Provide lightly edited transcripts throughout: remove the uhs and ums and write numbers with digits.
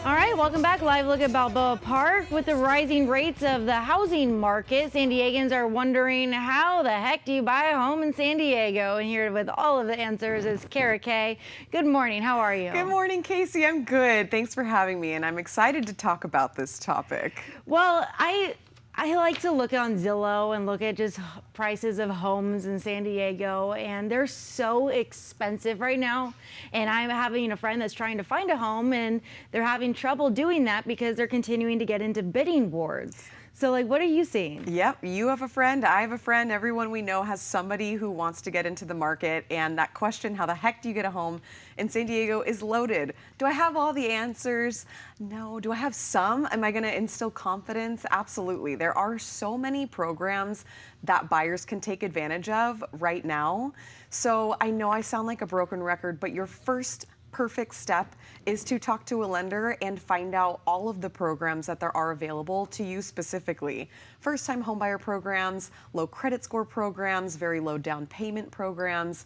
All right, welcome back. Live look at Balboa Park. With the rising rates of the housing market, San Diegans are wondering how the heck do you buy a home in San Diego? And here with all of the answers is Kara Kay. Good morning. How are you? Good morning, Casey. I'm good. Thanks for having me, and I'm excited to talk about this topic. Well, I like to look on Zillow and look at just prices of homes in San Diego, and they're so expensive right now. And I'm having a friend that's trying to find a home, and they're having trouble doing that because they're continuing to get into bidding wars. So, like, what are you seeing? Yep, you have a friend, I have a friend, everyone we know has somebody who wants to get into the market, and that question, how the heck do you get a home in San Diego, is loaded. Do I have all the answers? No. Do I have some? Am I going to instill confidence? Absolutely. There are so many programs that buyers can take advantage of right now. So I know I sound like a broken record, but your first perfect step is to talk to a lender and find out all of the programs that there are available to you specifically. First-time homebuyer programs, low credit score programs, very low down payment programs.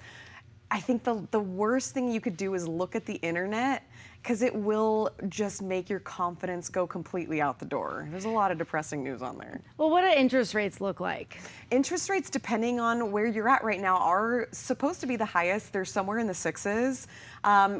I think the worst thing you could do is look at the internet, because it will just make your confidence go completely out the door. There's a lot of depressing news on there. Well, what do interest rates look like? Interest rates, depending on where you're at right now, are supposed to be the highest. They're somewhere in the sixes,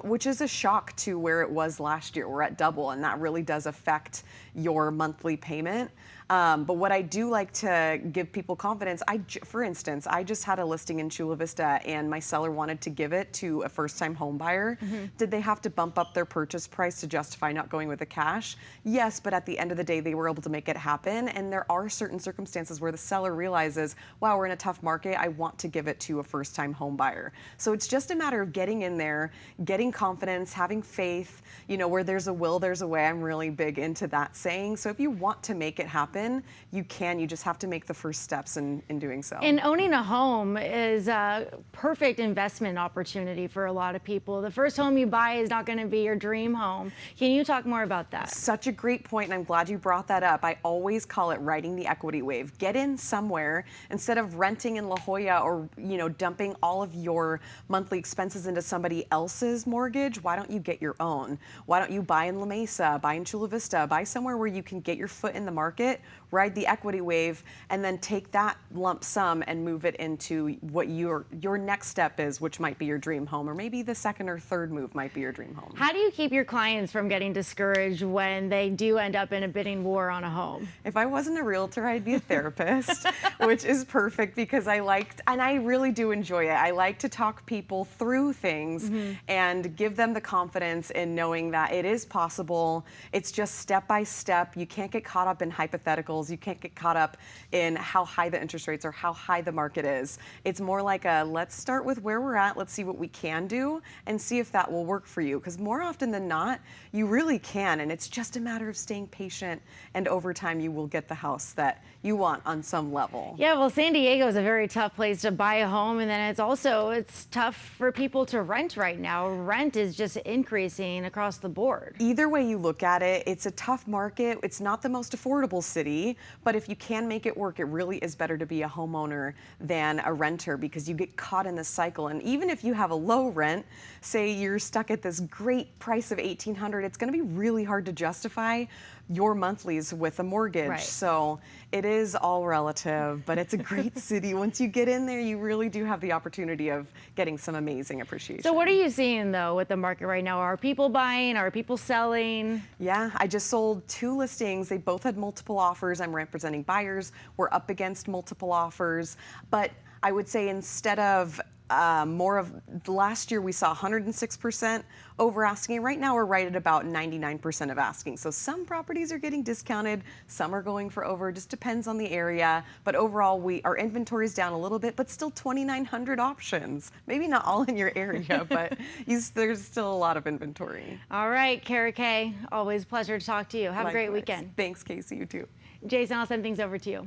which is a shock to where it was last year. We're at double, and that really does affect your monthly payment. But what I do like to give people confidence, for instance, I just had a listing in Chula Vista, and my seller wanted to give it to a first-time home buyer. Did they have to bump up their purchase price to justify not going with the cash? Yes, but at the end of the day, they were able to make it happen. And there are certain circumstances where the seller realizes, wow, we're in a tough market, I want to give it to a first-time home buyer. So it's just a matter of getting in there, getting confidence, having faith. You know, where there's a will, there's a way. I'm really big into that saying. So if you want to make it happen, you can. You just have to make the first steps in doing so. And owning a home is a perfect investment opportunity for a lot of people. The first home you buy is not going to be your dream home. Can you talk more about that? Such a great point, and I'm glad you brought that up. I always call it riding the equity wave. Get in somewhere instead of renting in La Jolla or, you know, dumping all of your monthly expenses into somebody else's mortgage. Why don't you get your own? Why don't you buy in La Mesa, buy in Chula Vista, buy somewhere where you can get your foot in the market, ride the equity wave, and then take that lump sum and move it into what your next step is, which might be your dream home, or maybe the second or third move might be your dream home. How do you keep your clients from getting discouraged when they do end up in a bidding war on a home? If I wasn't a realtor, I'd be a therapist, which is perfect because and I really do enjoy it. I like to talk people through things and give them the confidence in knowing that it is possible. It's just step by step. You can't get caught up in hypotheticals. You can't get caught up in how high the interest rates or how high the market is. It's more like let's start with where we're at, let's see what we can do, and see if that will work for you. Because more often than not, you really can, and it's just a matter of staying patient, and over time you will get the house that you want on some level. Yeah, well, San Diego is a very tough place to buy a home, and then it's tough for people to rent right now. Rent is just increasing across the board. Either way you look at it, it's a tough market. It's not the most affordable city, but if you can make it work, it really is better to be a homeowner than a renter because you get caught in this cycle. And even if you have a low rent, say you're stuck at this great price of $1,800, it's going to be really hard to justify your monthlies with a mortgage. Right. So it is all relative, but it's a great city. Once you get in there, you really do have the opportunity of getting some amazing appreciation. So what are you seeing, though, with the market right now? Are people buying? Are people selling? Yeah, I just sold 2 listings. They both had multiple offers. I'm representing buyers. We're up against multiple offers. But I would say instead of more of last year, we saw 106% over asking. Right now, we're right at about 99% of asking. So some properties are getting discounted, some are going for over. It just depends on the area. But overall, our inventory is down a little bit, but still 2,900 options. Maybe not all in your area, but there's still a lot of inventory. All right, Kara Kay, always a pleasure to talk to you. Have a great weekend. Thanks, Casey. You too. Jason, I'll send things over to you.